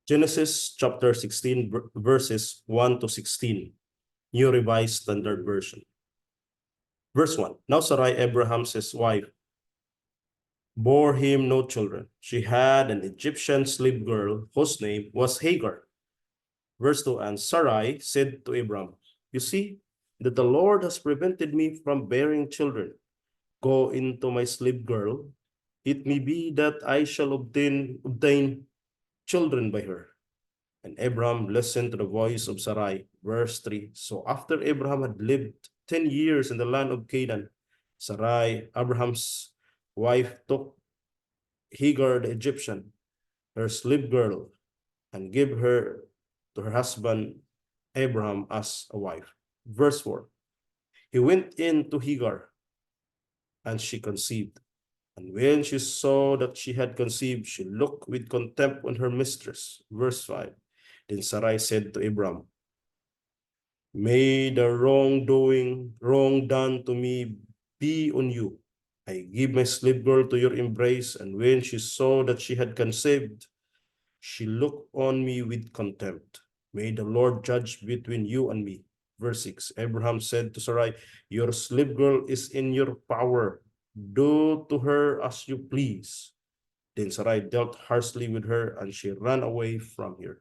Genesis chapter 16, verses 1 to 16, New Revised Standard Version. Verse 1, Now Sarai, Abraham's wife, bore him no children. She had an Egyptian slave girl whose name was Hagar. Verse 2, And Sarai said to Abram, You see that the Lord has prevented me from bearing children. Go into my slave girl. It may be that I shall obtain children by her. And Abram listened to the voice of Sarai. Verse 3, So after Abraham had lived 10 years in the land of Canaan, Sarai, Abraham's wife, took Hagar the Egyptian, her slave girl, and gave her to her husband Abraham as a wife. Verse 4, He went in to Hagar, and she conceived. And when she saw that she had conceived, she looked with contempt on her mistress. Verse 5, Then Sarai said to Abram, May the wrong done to me be on you. I give my slave girl to your embrace. And when she saw that she had conceived, she looked on me with contempt. May the Lord judge between you and me. Verse 6, Abraham said to Sarai, Your slave girl is in your power. Do to her as you please. Then Sarai dealt harshly with her, and she ran away from her.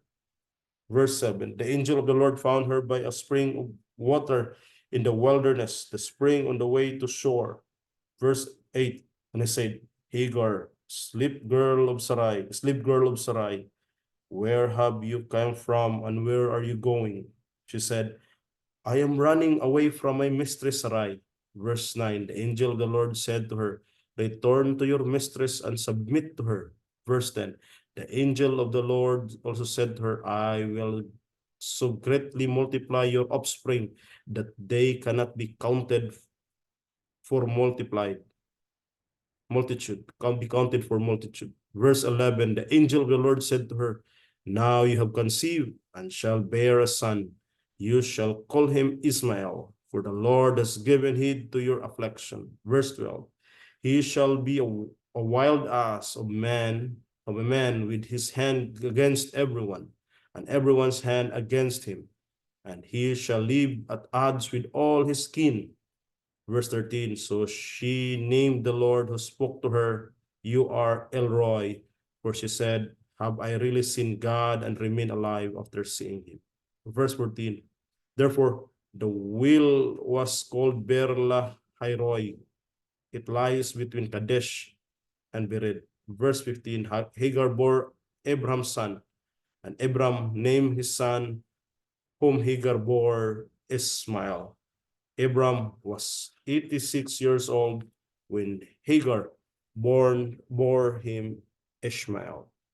Verse 7, The angel of the Lord found her by a spring of water in the wilderness, the spring on the way to shore. Verse 8, And he said, Hagar, slave girl of Sarai, where have you come from and where are you going? She said, I am running away from my mistress Sarai. Verse 9, the angel of the Lord said to her, Return to your mistress and submit to her. Verse 10, the angel of the Lord also said to her, I will so greatly multiply your offspring that they cannot be counted for multitude, can't be counted for multitude. Verse 11, the angel of the Lord said to her, Now you have conceived and shall bear a son. You shall call him Ishmael, for the Lord has given heed to your affliction. Verse 12, he shall be a wild ass of a man with his hand against everyone, and everyone's hand against him. And he shall live at odds with all his kin. Verse 13, so she named the Lord who spoke to her, You are Elroy, for she said, Have I really seen God and remain alive after seeing him? Verse 14, therefore the well was called Berla Hairoi. It lies between Kadesh and Bered. Verse 15, Hagar bore Abraham's son, and Abram named his son whom Hagar bore Ishmael. Abram was 86 years old when Hagar bore him Ishmael.